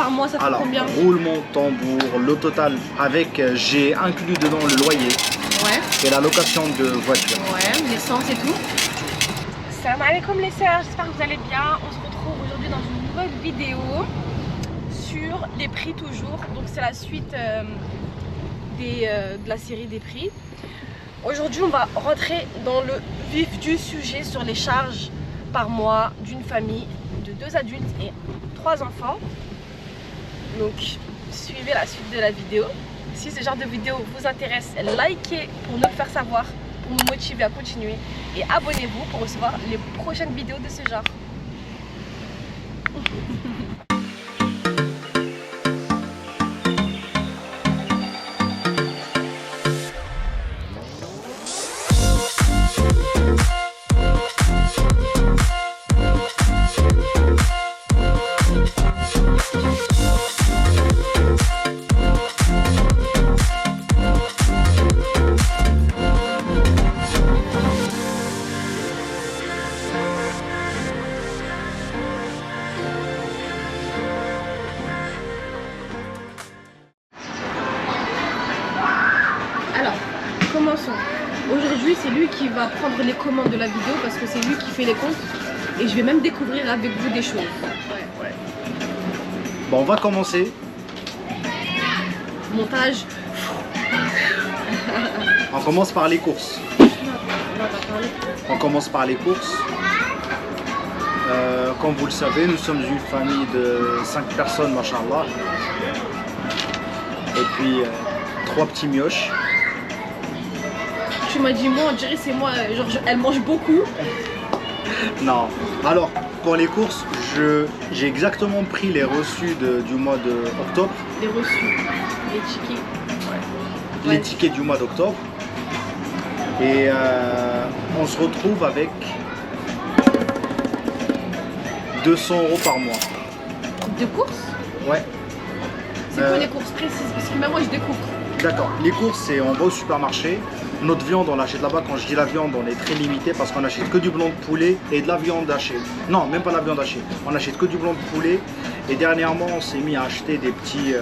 par mois, ça fait combien? Roulement, tambour, le total avec, j'ai inclus dedans le loyer. Ouais. Et la location de voiture. Ouais, l'essence et tout. Salam alaikum les sœurs, j'espère que vous allez bien. On se retrouve aujourd'hui dans une nouvelle vidéo sur les prix toujours. Donc c'est la suite de la série des prix. Aujourd'hui on va rentrer dans le vif du sujet sur les charges par mois d'une famille de 2 adultes et 3 enfants. Donc suivez la suite de la vidéo. Si ce genre de vidéo vous intéresse, likez pour nous le faire savoir, pour nous motiver à continuer, et abonnez-vous pour recevoir les prochaines vidéos de ce genre. Alors, commençons. Aujourd'hui, c'est lui qui va prendre les commandes de la vidéo parce que c'est lui qui fait les comptes. Et je vais même découvrir avec vous des choses. Ouais. Bon, on va commencer. Montage. On commence par les courses. On commence par les courses. Comme vous le savez, nous sommes une famille de 5 personnes, machallah. Et puis 3 petits mioches. Tu m'as dit moi, on dirait c'est moi, genre elle mange beaucoup. Non. Alors, pour les courses, j'ai exactement pris les reçus du mois d'octobre. Les reçus, les tickets. Ouais. Les tickets du mois d'octobre. Et on se retrouve avec 200 € par mois. De courses? Ouais. C'est quoi les courses précises? Parce que même moi je découvre. D'accord. Les courses, c'est on va au supermarché. Notre viande, on l'achète là-bas. Quand je dis la viande, on est très limité parce qu'on achète que du blanc de poulet et de la viande hachée. Non, même pas la viande hachée. On achète que du blanc de poulet. Et dernièrement, on s'est mis à acheter des petits.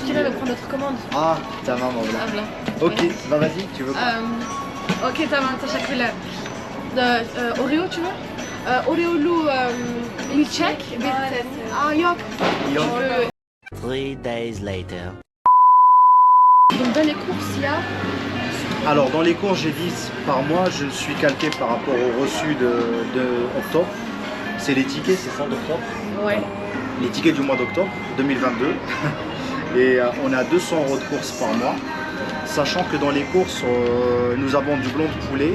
Qui va prendre notre commande? Ah, ta maman là. Ah, là. Ok, bah vas-y, tu veux quoi? Ok, ta maman, t'as chaque là. Oreo, tu veux? Oreo Lou, milkshake. Ah, yok. 3 days later. Donc dans les courses, il y a... Alors dans les courses, j'ai dit par mois, je suis calqué par rapport au reçu de octobre. C'est les tickets, c'est ça d'octobre? Ouais. Les tickets du mois d'octobre 2022. Et on a 200 € de courses par mois. Sachant que dans les courses, nous avons du blanc de poulet.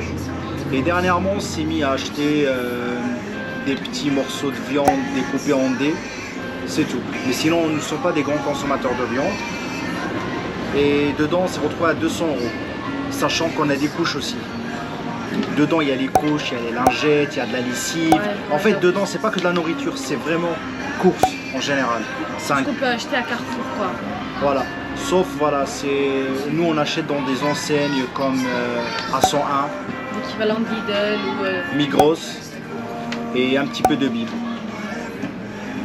Et dernièrement, on s'est mis à acheter des petits morceaux de viande découpés en dés. C'est tout. Mais sinon, nous ne sommes pas des grands consommateurs de viande. Et dedans, on s'est retrouvé à 200 €. Sachant qu'on a des couches aussi. Dedans, il y a les couches, il y a les lingettes, il y a de la lessive. En fait, dedans, c'est pas que de la nourriture, c'est vraiment course en général. Ce qu'on peut acheter à Carrefour, quoi. Voilà. Sauf, voilà, nous, on achète dans des enseignes comme A101. L'équivalent de Lidl ou... Migros. Et un petit peu de Bib.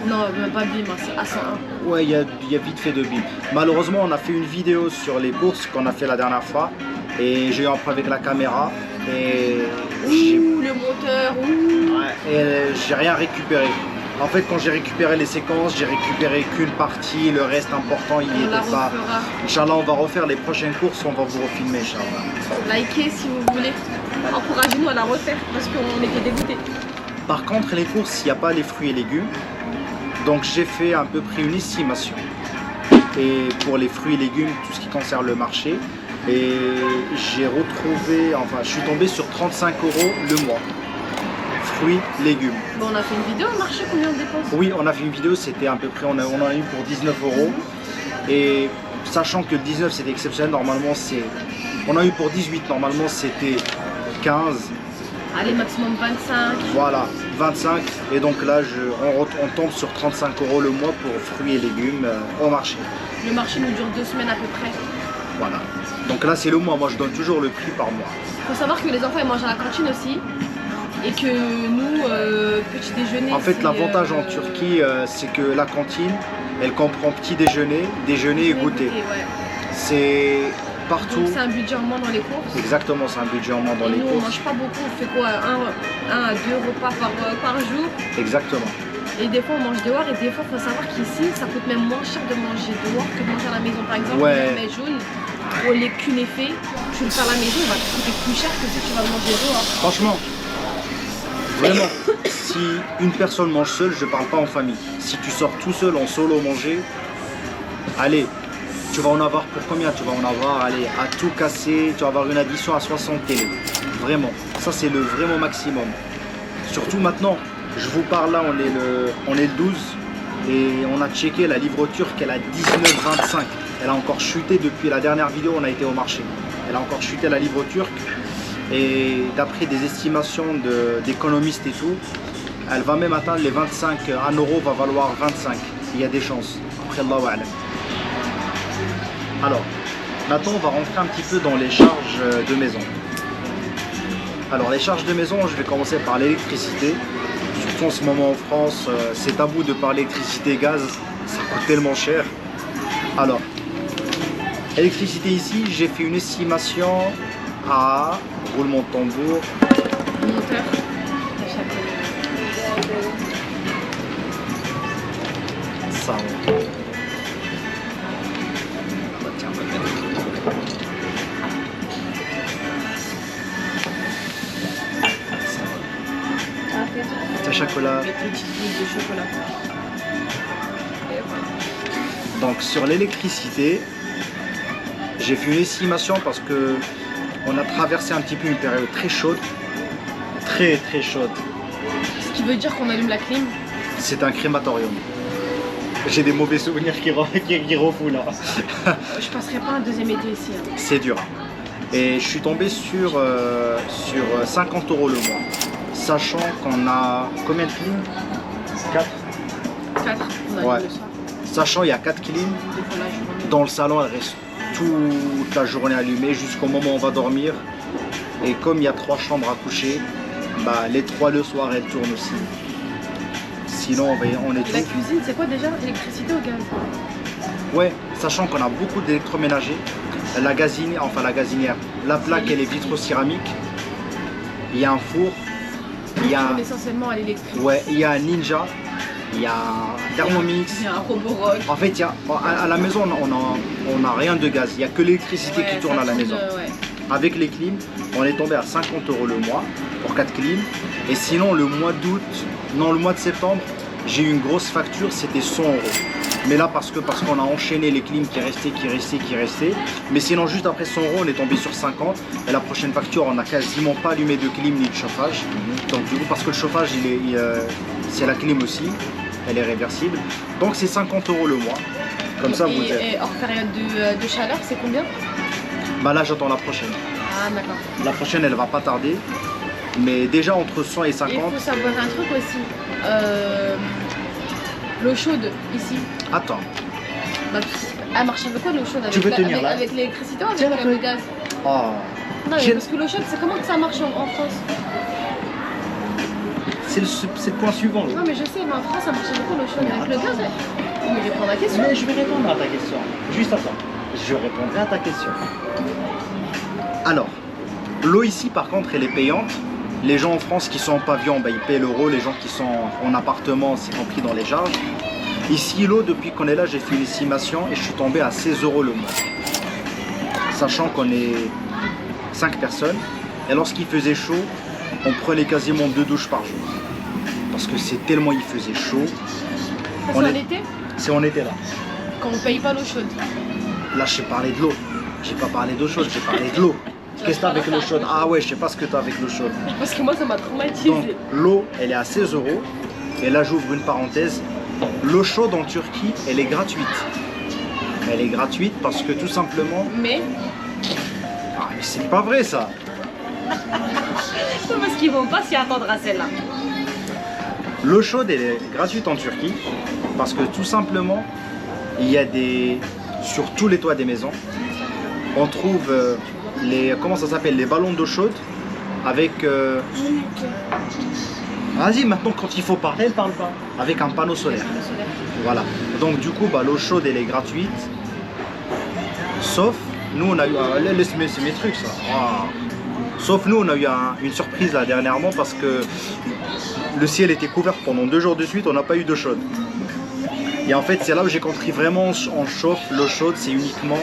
Non, même pas Bim, c'est A101. Ouais, il y a vite fait de Bib. Malheureusement, on a fait une vidéo sur les courses qu'on a fait la dernière fois. Et j'ai eu un problème avec la caméra. Et le moteur, ouais, et j'ai rien récupéré. En fait, quand j'ai récupéré les séquences, j'ai récupéré qu'une partie. Le reste important, il n'y était pas. Inch'Allah, on va refaire les prochaines courses. On va vous refilmer, Inch'Allah. Likez si vous voulez. Encouragez-nous à la refaire parce qu'on était dégoûtés. Par contre, les courses, il n'y a pas les fruits et légumes. Donc j'ai fait à peu près une estimation. Et pour les fruits et légumes, tout ce qui concerne le marché. Et j'ai retrouvé, enfin je suis tombé sur 35 € le mois. Fruits, légumes. Bon, on a fait une vidéo au marché, combien on dépense? Oui, on a fait une vidéo, c'était à peu près, on en a eu pour 19 €. Et sachant que 19 c'était exceptionnel, normalement c'est... On a eu pour 18, normalement c'était 15. Allez, maximum 25. Voilà, 25. Et donc là, on tombe sur 35 € le mois pour fruits et légumes au marché. Le marché nous dure 2 semaines à peu près. Voilà. Donc là, c'est le mois. Moi, je donne toujours le prix par mois. Il faut savoir que les enfants ils mangent à la cantine aussi. Et que nous, petit déjeuner. En fait, l'avantage en Turquie, c'est que la cantine, elle comprend petit déjeuner, déjeuner et goûter. Ouais. C'est partout. Donc c'est un budget en moins dans les courses. Exactement, c'est un budget en moins dans les nous, courses. On mange pas beaucoup, on fait quoi, un à deux repas par jour. Exactement. Et des fois on mange dehors et des fois il faut savoir qu'ici ça coûte même moins cher de manger dehors que de manger à la maison. Par exemple, Ouais. le jaune ou les kunefés, tu le fais à la maison, il va te coûter plus cher que si tu vas le manger dehors. Franchement, vraiment, si une personne mange seule, je parle pas en famille. Si tu sors tout seul en solo manger, allez, tu vas en avoir pour combien? Tu vas en avoir, allez, à tout casser, tu vas avoir une addition à 60 télé. Vraiment, ça c'est le vraiment maximum. Surtout maintenant, je vous parle là, on est le 12 et on a checké la livre turque, elle a 19,25. Elle a encore chuté depuis la dernière vidéo, on a été au marché. Elle a encore chuté la livre turque. Et d'après des estimations d'économistes et tout, elle va même atteindre les 25. 1 euro va valoir 25. Il y a des chances. Après, Allahu a'lam. Alors, maintenant on va rentrer un petit peu dans les charges de maison. Alors les charges de maison, je vais commencer par l'électricité. Surtout en ce moment en France, c'est tabou de parler électricité et gaz, ça coûte tellement cher. Alors, électricité ici, j'ai fait une estimation à roulement de tambour. Monteur. Ça, tiens, on va le mettre. Tiens, chocolat. Les petites boules de chocolat. Et voilà. Donc sur l'électricité, j'ai fait une estimation parce que on a traversé un petit peu une période très chaude, très chaude. Ce qui veut dire qu'on allume la clim. C'est un crématorium. J'ai des mauvais souvenirs qui refoulent là. Je passerai pas un deuxième été ici. Hein. C'est dur. Et je suis tombé sur 50 € le mois. Sachant qu'on a combien de clims? 4. 4. On a Ouais. le soir. Sachant il y a 4 clims. Des fois la journée. Dans le salon, elle reste toute la journée allumée jusqu'au moment où on va dormir. Et comme il y a 3 chambres à coucher, bah, les 3 le soir elles tournent aussi. Sinon on est La tout. cuisine, c'est quoi déjà? Électricité ou gaz? Ouais, sachant qu'on a beaucoup d'électroménagers. La gazinière, la plaque elle est vitro-céramique. Il y a un four. Il y a, On est essentiellement à l'électrique. ouais, il y a un Ninja. Il y a un Thermomix. Il y a un Roborock. En fait, il y a, à la maison, on n'a rien de gaz. Il n'y a que l'électricité qui tourne à la maison. Ouais. Avec les clims, on est tombé à 50 € le mois pour 4 clims. Et sinon, le mois d'août, non, le mois de septembre, j'ai eu une grosse facture, c'était 100 €. Mais là, parce qu'on a enchaîné les clims qui restaient. Mais sinon, juste après 100 €, on est tombé sur 50. Et la prochaine facture, on n'a quasiment pas allumé de clim ni de chauffage. Donc, du coup, parce que le chauffage, c'est la clim aussi. Elle est réversible. Donc, c'est 50 € le mois. Comme ça, vous êtes. Et hors période de chaleur, c'est combien? Bah là, j'attends la prochaine. Ah, d'accord. La prochaine, elle va pas tarder. Mais déjà, entre 100 et 50. Et il faut savoir un truc aussi. L'eau chaude, ici. Attends. Bah, elle marche avec quoi l'eau chaude? Tu veux tenir là? Avec l'électricité ou Tiens, avec le gaz? Oh. Non, mais parce que l'eau chaude, c'est comment que ça marche en France? C'est le point suivant. Là. Non, mais je sais, mais en France, ça marche avec quoi l'eau chaude? Avec le gaz? Ouais. Mais je vais prendre la question. Mais je vais répondre à ta question. Juste attends. Je répondrai à ta question. Alors, l'eau ici, par contre, elle est payante. Les gens en France qui sont en pavillon, bah, ils paient l'euro. Les gens qui sont en appartement, c'est compris dans les charges. Ici, l'eau, depuis qu'on est là, j'ai fait une estimation et je suis tombé à 16 € le mois. Sachant qu'on est 5 personnes. Et lorsqu'il faisait chaud, on prenait quasiment 2 douches par jour. Parce que c'est tellement il faisait chaud. C'est en été? C'est en été là. Quand on paye pas l'eau chaude. Là, j'ai parlé de l'eau. J'ai pas parlé d'eau chaude, j'ai parlé de l'eau. Qu'est-ce que t'as avec l'eau chaude? Ah ouais, je sais pas ce que t'as avec l'eau chaude. Parce que moi, ça m'a traumatisé. Donc, l'eau, elle est à 16 €. Et là, j'ouvre une parenthèse. L'eau chaude en Turquie, elle est gratuite. Elle est gratuite parce que tout simplement... Mais Ah, mais c'est pas vrai ça. parce qu'ils vont pas s'y attendre à celle-là. L'eau chaude, elle est gratuite en Turquie parce que tout simplement, il y a des... Sur tous les toits des maisons, on trouve les... Comment ça s'appelle? Les ballons d'eau chaude avec... Vas-y, maintenant quand il faut parler, elle parle pas. Avec un panneau solaire. Voilà. Donc du coup, bah, l'eau chaude, elle est gratuite. Sauf, nous on a eu... c'est mes trucs ça. Ah. Sauf nous, on a eu une surprise là dernièrement parce que le ciel était couvert pendant 2 jours de suite, on n'a pas eu d'eau chaude. Et en fait, c'est là où j'ai compris vraiment on chauffe. L'eau chaude, c'est uniquement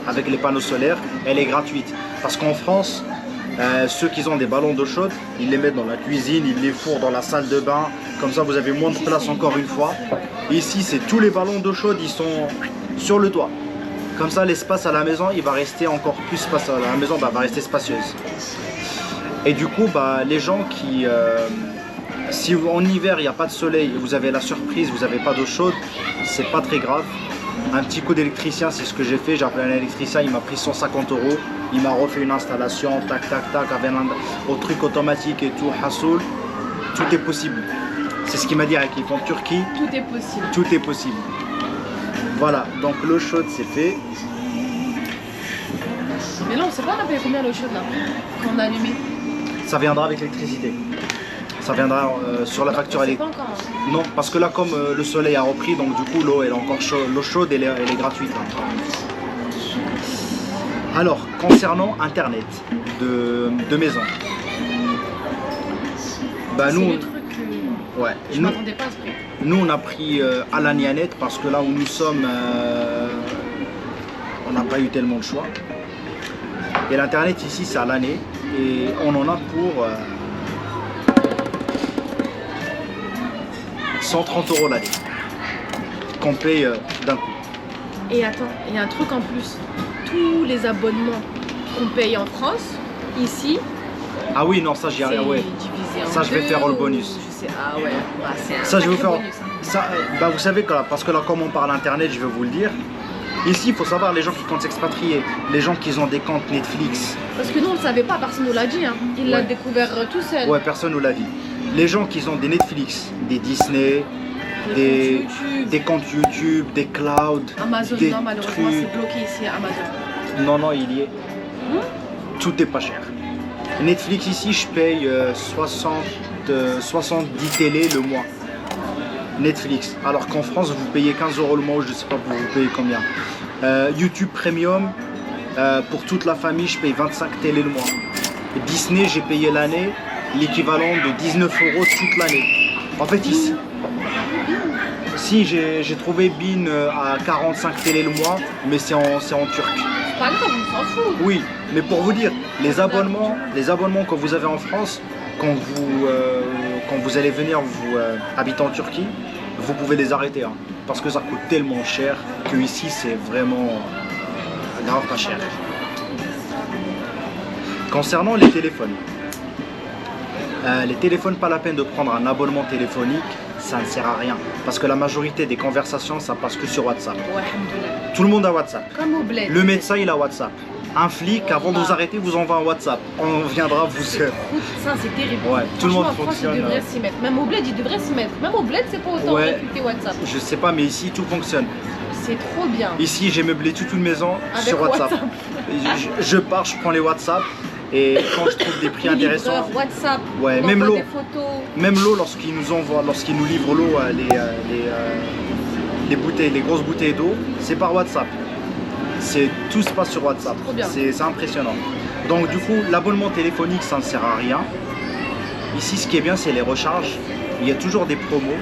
avec les panneaux solaires, elle est gratuite. Parce qu'en France, ceux qui ont des ballons d'eau chaude, ils les mettent dans la cuisine, ils les fourrent dans la salle de bain. Comme ça, vous avez moins de place encore une fois. Ici, c'est tous les ballons d'eau chaude, ils sont sur le toit. Comme ça, l'espace à la maison, il va rester encore plus spacieux. La maison va rester spacieuse. Et du coup, bah, les gens qui... si en hiver, il n'y a pas de soleil et vous avez la surprise, vous n'avez pas d'eau chaude, c'est pas très grave. Un petit coup d'électricien, c'est ce que j'ai fait. J'ai appelé un électricien, il m'a pris 150 €. Il m'a refait une installation, tac, tac, tac, avec au truc automatique et tout, Hassoul. Tout est possible. C'est ce qu'il m'a dit avec l'équipe en Turquie. Tout est possible. Tout est possible. Voilà, donc l'eau chaude c'est fait. Mais là, on sait pas on a payé combien l'eau chaude là, qu'on a allumé. Ça viendra avec l'électricité. Ça viendra sur la facture électrique. Non, parce que là, comme le soleil a repris, donc du coup l'eau elle est encore chaude. L'eau chaude elle est gratuite. Hein. Alors, concernant Internet de maison. Bah nous. Ouais. Je m'attendais pas à ce prix. Nous on a pris à la Nianette parce que là où nous sommes, on n'a pas eu tellement de choix. Et l'internet ici c'est à l'année et on en a pour 130 € l'année qu'on paye d'un coup. Et attends, il y a un truc en plus. Tous les abonnements qu'on paye en France, ici, ah oui non ça j'y arrive, ouais. Ça je vais faire le bonus. Je sais, ah ouais, bah, c'est un ça je vais faire bonus, hein. Ça, bah, vous savez quoi, parce que là comme on parle internet, je vais vous le dire. Ici il faut savoir les gens qui comptent s'expatrier, les gens qui ont des comptes Netflix. Parce que nous on le savait pas, personne nous l'a dit, hein. Il l'a découvert tout seul. Ouais, personne nous l'a dit. Les gens qui ont des Netflix, des Disney, des comptes YouTube, des clouds, Amazon, des non malheureusement trucs. c'est bloqué ici à Amazon. Non, non, il y est. Tout est pas cher. Netflix ici, je paye 70 télé le mois. Netflix. Alors qu'en France, vous payez 15 € le mois, ou je sais pas pour vous payer combien. YouTube Premium, pour toute la famille, je paye 25 télé le mois. Disney, j'ai payé l'année l'équivalent de 19 € toute l'année. En fait, ici, si j'ai trouvé Bean à 45 télé le mois, mais c'est en turc. C'est pas grave, on s'en fout. Oui, mais pour vous dire, les abonnements que vous avez en France, quand vous allez venir vous habiter en Turquie, vous pouvez les arrêter, hein, parce que ça coûte tellement cher que ici c'est vraiment grave pas cher. Concernant les téléphones, pas la peine de prendre un abonnement téléphonique, ça ne sert à rien, parce que la majorité des conversations ça passe que sur WhatsApp. Ouais, alhamdoulilah. Tout le monde a WhatsApp. Comme au bled. Le médecin il a WhatsApp. Un flic, avant de vous arrêter, vous envoie un WhatsApp. On viendra vous... Ça, c'est terrible. Ouais, tout le monde en France, fonctionne. ils devraient s'y mettre. Même au bled, ils devraient s'y mettre. Même au bled, c'est pas autant réputé WhatsApp. Je sais pas, mais ici, tout fonctionne. C'est trop bien. Ici, j'ai meublé toute une maison avec sur WhatsApp. Je pars, je prends les WhatsApp. Et quand je trouve des prix intéressants... WhatsApp, ouais, même l'eau. Même l'eau, lorsqu'ils nous livrent l'eau, les bouteilles, les grosses bouteilles d'eau, c'est par WhatsApp. Tout se passe sur WhatsApp, c'est impressionnant. Donc du coup, l'abonnement téléphonique, ça ne sert à rien. Ici, ce qui est bien, c'est les recharges. Il y a toujours des promos.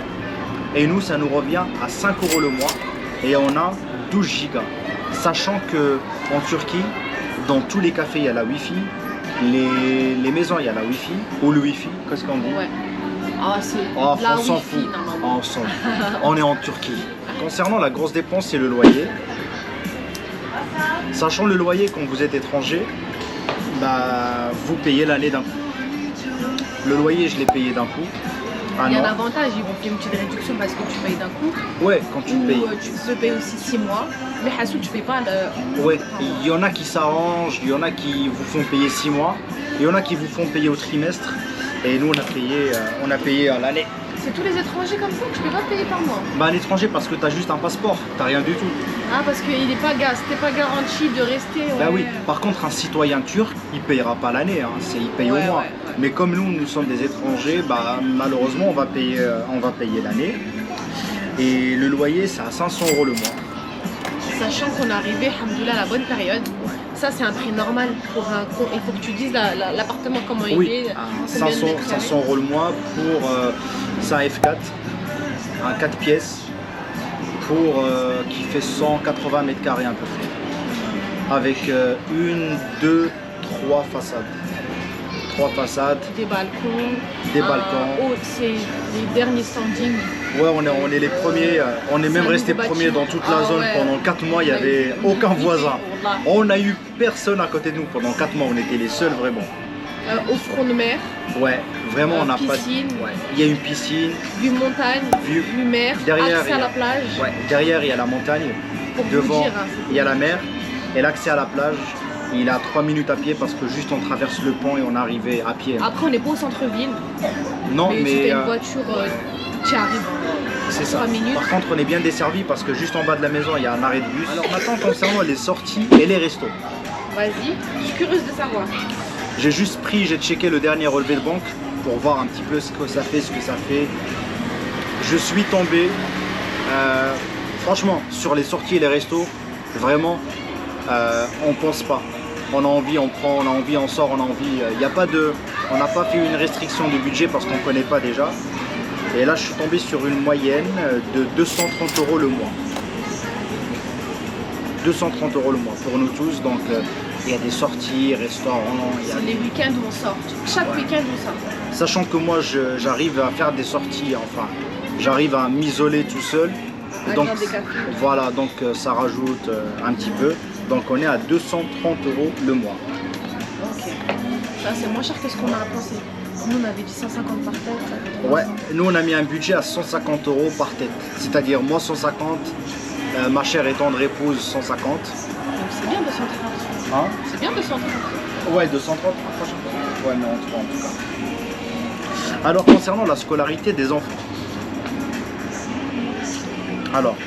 Et nous, ça nous revient à 5 € le mois. Et on a 12 gigas. Sachant que en Turquie, dans tous les cafés, il y a la Wi-Fi. Les maisons, il y a la Wi-Fi. Ou le Wi-Fi, qu'est-ce qu'on dit? Ouais. Ah, c'est on s'en fout. On est en Turquie. Concernant la grosse dépense, c'est le loyer. Sachant le loyer quand vous êtes étranger, bah, vous payez l'année d'un coup. Le loyer, je l'ai payé d'un coup. Il y a un avantage, ils vont faire une petite réduction parce que tu payes d'un coup. Ouais, quand tu payes. Tu peux payer aussi 6 mois, mais Hassou, tu ne payes pas le... Ouais, il y en a qui s'arrangent, il y en a qui vous font payer 6 mois, il y en a qui vous font payer au trimestre. Et nous, on a payé à l'année. c'est tous les étrangers comme ça que je peux pas payer par mois. Bah à l'étranger parce que tu as juste un passeport, tu rien du tout. Ah, parce qu'il n'est pas, c'était pas garanti de rester. Ouais. Bah oui, par contre un citoyen turc, il payera pas l'année, hein. Il paye au mois. Ouais. Mais comme nous sommes des étrangers, bah malheureusement on va payer l'année. Et le loyer c'est à 500 € le mois. Sachant qu'on est arrivé, alhamdoulilah, à la bonne période. Ça c'est un prix normal pour un... Il faut que tu dises l'appartement comment il est. À 500 € le mois pour c'est un F4, un 4 pièces pour qui fait 180 mètres carrés à peu près. Avec une, deux, trois façades. Trois façades. Des balcons. Des balcons. Oh, c'est les derniers standings. Ouais, on est les premiers, on est même resté premiers dans toute la zone. Pendant 4 mois, il n'y avait aucun voisin. On n'a eu personne à côté de nous pendant 4 mois, on était les seuls vraiment. Au front de mer. Ouais, vraiment on n'a pas de... Piscine. Ouais. Il y a une piscine. Vue montagne, vue mer, derrière, accès à la plage. Ouais, derrière il y a la montagne. Pour devant dire, il y a la mer. Et l'accès à la plage, il est à 3 minutes à pied parce que juste on traverse le pont et on arrivait à pied. Après on n'est pas au centre-ville. Non, mais si t'as une voiture, tu arrives. C'est ça. 3 minutes. Par contre, on est bien desservi parce que juste en bas de la maison, il y a un arrêt de bus. Alors maintenant, concernant les sorties et les restos. Vas-y, je suis curieuse de savoir. J'ai juste j'ai checké le dernier relevé de banque pour voir un petit peu ce que ça fait, Je suis tombé, franchement, sur les sorties et les restos, vraiment, on pense pas. On a envie, on prend, on a envie, on sort, on a envie. On n'a pas fait une restriction de budget parce qu'on ne connaît pas déjà. Et là, je suis tombé sur une moyenne de 230 € le mois. 230 € le mois pour nous tous. Donc, il y a des sorties, restaurants. C'est les week-ends où on sort. Chaque week-end on sort. Sachant que moi, j'arrive à faire des sorties, enfin, j'arrive à m'isoler tout seul. Donc, voilà, donc ça rajoute un petit peu. Donc, on est à 230 € le mois. Ok. Ça, c'est moins cher que ce qu'on a pensé. Nous, on avait dit 150 par tête. Ouais, nous, on a mis un budget à 150 € par tête. C'est-à-dire, moi, 150, ma chère et tendre épouse, 150. Donc, c'est bien 230. Hein? C'est bien 230. Ouais, 230, franchement. Ouais, mais en 3 en tout cas. Alors, concernant la scolarité des enfants. Alors,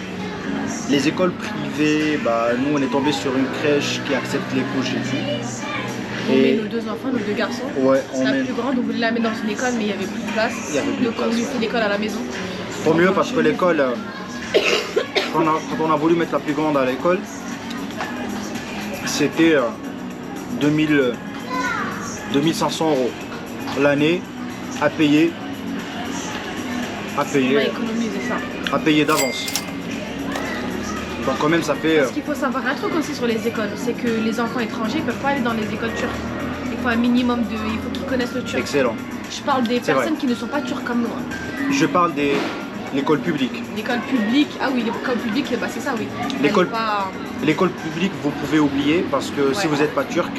les écoles privées, bah, nous, on est tombé sur une crèche qui accepte les couches et tout. On met nos 2 enfants, nos 2 garçons. Ouais, c'est la plus grande, on voulait la mettre dans une école, mais il n'y avait plus de place. Donc, on lui fait l'école à la maison. Tant mieux, parce que l'école, quand on a voulu mettre la plus grande à l'école, c'était 2500 € l'année à payer. On va économiser ça. À payer d'avance. Donc quand même ça fait... Parce qu'il faut savoir un truc aussi sur les écoles, c'est que les enfants étrangers ne peuvent pas aller dans les écoles turques. Il faut un minimum de... Il faut qu'ils connaissent le turc. Excellent. Je parle des personnes qui ne sont pas turques comme nous. Hein. Je parle de l'école publique. L'école publique, ah oui, l'école publique, bah c'est ça oui. L'école publique, vous pouvez oublier parce que si vous n'êtes pas turc,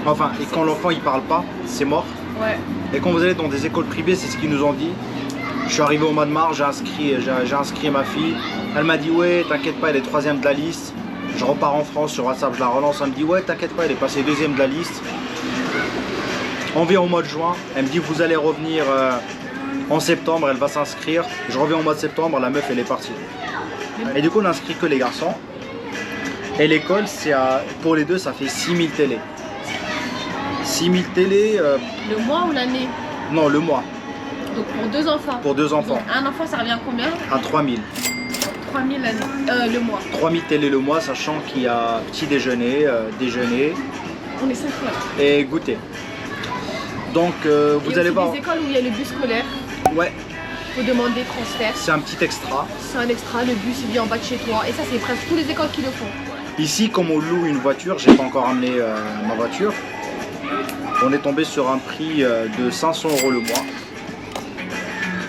enfin, et quand l'enfant il parle pas, c'est mort. Ouais. Et quand vous allez dans des écoles privées, c'est ce qu'ils nous ont dit. Je suis arrivé au mois de mars, j'ai inscrit ma fille. Elle m'a dit ouais, t'inquiète pas, elle est 3e de la liste. Je repars en France sur WhatsApp, je la relance, elle me dit ouais, t'inquiète pas, elle est passée 2e de la liste. On vient au mois de juin, elle me dit vous allez revenir en septembre, elle va s'inscrire. Je reviens au mois de septembre, la meuf elle est partie. Et du coup on n'inscrit que les garçons. Et l'école, pour les deux, ça fait 6000 télé. 6000 télé. Le mois ou l'année? Non, le mois. Donc pour 2 enfants. Pour 2 enfants. Donc un enfant, ça revient à combien? À 3000. 3000 l'année. Le mois. 3000 télé le mois, sachant qu'il y a petit déjeuner, déjeuner. On est 5 fois. Et goûter. Donc vous allez voir. Il y a des écoles où il y a le bus scolaire. Ouais. Il faut demander transfert. C'est un petit extra. C'est un extra, le bus il vient en bas de chez toi. Et ça, c'est presque toutes les écoles qui le font. Ici, comme on loue une voiture, j'ai pas encore amené ma voiture. On est tombé sur un prix de 500 € le mois.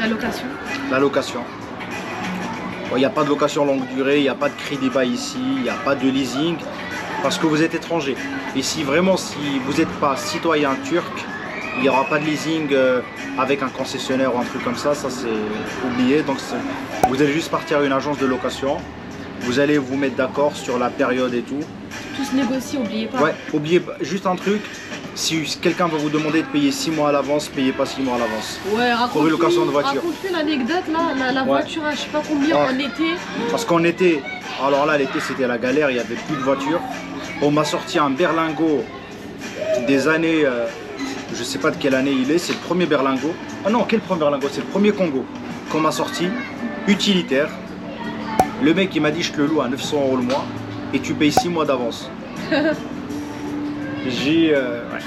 La location. La location. Il n'y a pas de location longue durée, il n'y a pas de crédit bas ici, il n'y a pas de leasing parce que vous êtes étranger. Et si vraiment, si vous n'êtes pas citoyen turc, il n'y aura pas de leasing avec un concessionnaire ou un truc comme ça, ça c'est oublié. Donc vous allez juste partir à une agence de location, vous allez vous mettre d'accord sur la période et tout. Tout se négocie, n'oubliez pas. Ouais, oubliez juste un truc, Si quelqu'un va vous demander de payer 6 mois à l'avance, payez pas 6 mois à l'avance. Ouais, Pour une location de voiture. raconte-nous une anecdote là, la voiture à je sais pas combien en été. Parce qu'en été, alors là l'été c'était la galère, il n'y avait plus de voiture. On m'a sorti un berlingot des années, je sais pas de quelle année il est, c'est le premier berlingot. Ah non, quel premier berlingot? C'est le premier Congo qu'on m'a sorti, utilitaire. Le mec il m'a dit je te le loue à 900 € le mois et tu payes 6 mois d'avance. J'ai... ouais.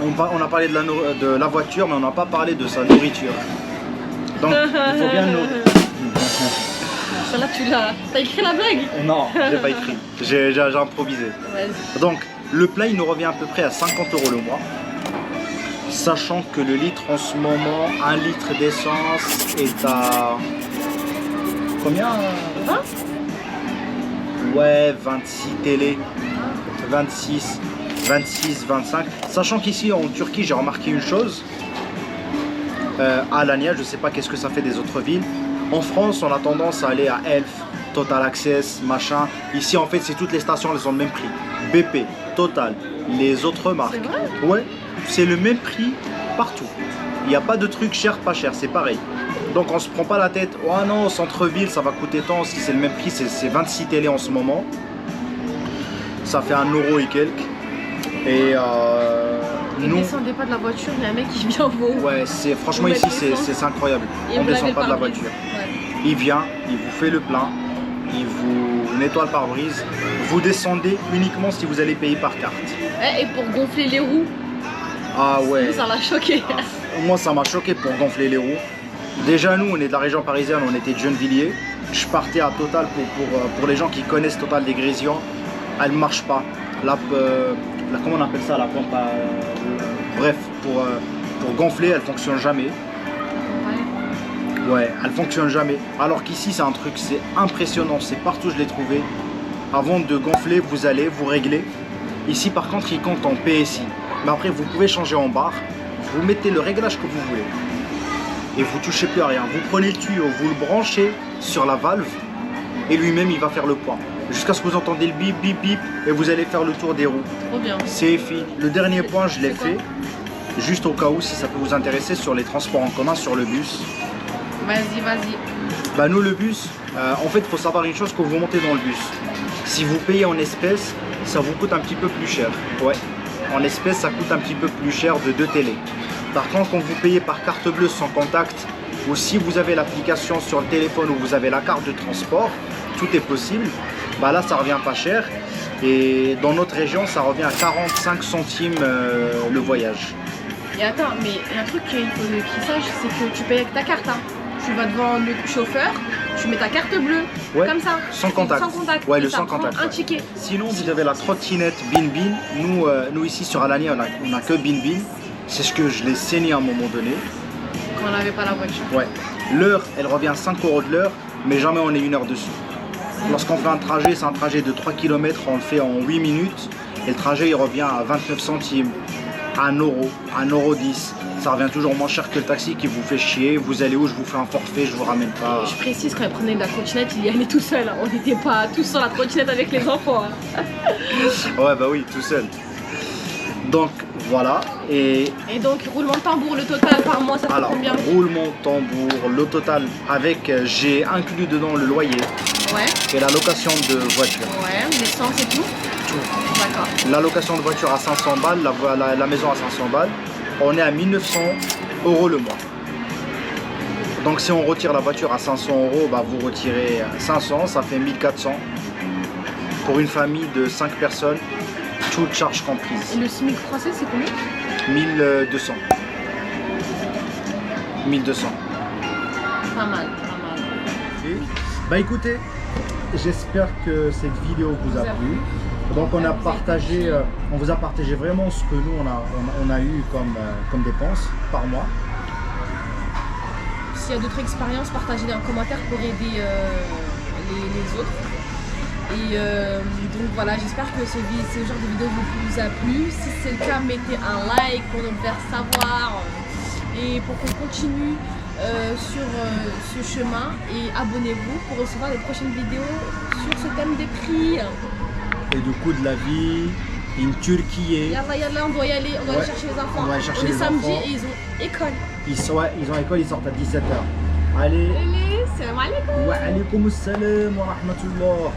On a parlé de la voiture, mais on n'a pas parlé de sa nourriture. Donc, il faut bien nourrir. Là, t'as écrit la blague? Non, j'ai pas écrit. J'ai improvisé. Donc, le plat, il nous revient à peu près à 50 € le mois. Sachant que le litre, en ce moment, 1 litre d'essence est à... Combien? 20? Ouais, 26 télé. 26, 26, 25. Sachant qu'ici en Turquie, j'ai remarqué une chose. À Alanya, je sais pas qu'est-ce que ça fait des autres villes. En France, on a tendance à aller à Elf, Total Access, machin. Ici, en fait, c'est toutes les stations, elles ont le même prix. BP, Total, les autres marques. C'est vrai? Ouais, c'est le même prix partout. Il n'y a pas de truc cher, pas cher, c'est pareil. Donc on se prend pas la tête. Oh non, au centre-ville, ça va coûter tant. Si c'est le même prix, c'est 26 télé en ce moment. Ça fait 1 € et quelques. Et Ne descendez pas de la voiture, il y a un mec qui vient vous. Ouais, franchement ici c'est incroyable. On ne descend pas de la voiture. Ouais. Il vient, il vous fait le plein, il vous nettoie le pare-brise. Vous descendez uniquement si vous allez payer par carte. Et pour gonfler les roues. Ah ouais. Ça l'a choqué. Moi ça m'a choqué pour gonfler les roues. Déjà nous on est de la région parisienne, on était de Gennevilliers. Je partais à Total pour les gens qui connaissent Total des Grésillons. Elle ne marche pas. Comment on appelle ça, la pompe bref, pour gonfler, elle fonctionne jamais. Ouais, elle fonctionne jamais. Alors qu'ici, c'est un truc, c'est impressionnant. C'est partout, je l'ai trouvé. Avant de gonfler, vous allez, vous réglez. Ici, par contre, il compte en PSI. Mais après, vous pouvez changer en barre. Vous mettez le réglage que vous voulez. Et vous touchez plus à rien. Vous prenez le tuyau, vous le branchez sur la valve. Et lui-même, il va faire le poids. Jusqu'à ce que vous entendez le bip, bip, bip. Et vous allez faire le tour des roues. Trop bien. C'est fini. Le dernier point, je l'ai fait. Juste au cas où, si ça peut vous intéresser, sur les transports en commun, sur le bus. Vas-y, vas-y. Bah nous, le bus, en fait, il faut savoir une chose quand vous montez dans le bus. Si vous payez en espèces, ça vous coûte un petit peu plus cher. Ouais. En espèces, ça coûte un petit peu plus cher de 2 télé. Par contre, quand vous payez par carte bleue sans contact, ou si vous avez l'application sur le téléphone où vous avez la carte de transport, tout est possible. Bah là, ça revient pas cher. Et dans notre région, ça revient à 45 centimes le voyage. Et attends, mais il y a un truc qu'il faut qu'ils sachent, c'est que tu payes avec ta carte. Hein. Tu vas devant le chauffeur, tu mets ta carte bleue, ouais, comme ça. Sans contact. Sans contact. Ouais, et le ça sans prend contact. un Ouais. ticket. Sinon, vous avez la trottinette Bin Bin. Nous ici sur Alanya, on a que Bin Bin. C'est ce que je l'ai saigné à un moment donné. Quand on n'avait pas la voiture. Ouais. L'heure, elle revient à 5 € de l'heure, mais jamais on est 1 heure dessus. Lorsqu'on fait un trajet, c'est un trajet de 3 km, on le fait en 8 minutes. Et le trajet, il revient à 29 centimes, 1 €, 1,10 €. Ça revient toujours moins cher que le taxi qui vous fait chier. Vous allez où? Je vous fais un forfait, je vous ramène pas. Je précise, quand il prenait de la trottinette, il y allait tout seul. Hein. On n'était pas tous sur la trottinette avec les enfants. Hein. Ouais, bah oui, tout seul. Donc voilà. Et donc, roulement de tambour, le total par mois, ça fait alors, combien? roulement, tambour, le total avec, j'ai inclus dedans le loyer Ouais. et la location de voiture. Ouais, l'essence et tout. Tout. D'accord. La location de voiture à 500 balles, la maison à 500 balles. On est à 1900 € le mois. Donc si on retire la voiture à 500 €, bah vous retirez 500, ça fait 1400. Pour une famille de 5 personnes, toutes charges comprises. Et le SMIC français, c'est combien? 1200. 1200. Pas mal, pas mal. Bah écoutez, j'espère que cette vidéo vous a plu. Donc on a partagé, on vous a partagé vraiment ce que nous on a eu comme dépenses par mois. S'il y a d'autres expériences, partagez-les en commentaire pour aider les autres. Et donc voilà, j'espère que ce genre de vidéo vous a plu. Si c'est le cas, mettez un like pour nous le faire savoir et pour qu'on continue sur ce chemin. Et abonnez-vous pour recevoir les prochaines vidéos sur ce thème des prix. Et du coût de la vie, une Turquie. Yalla, on doit y aller, on doit aller chercher les enfants. On doit aller chercher on est les samedi enfants. et ils ont école. Ils ont école, ils sortent à 17h. Allez. Salam alaikum. Wa alaikum assalam wa rahmatullah.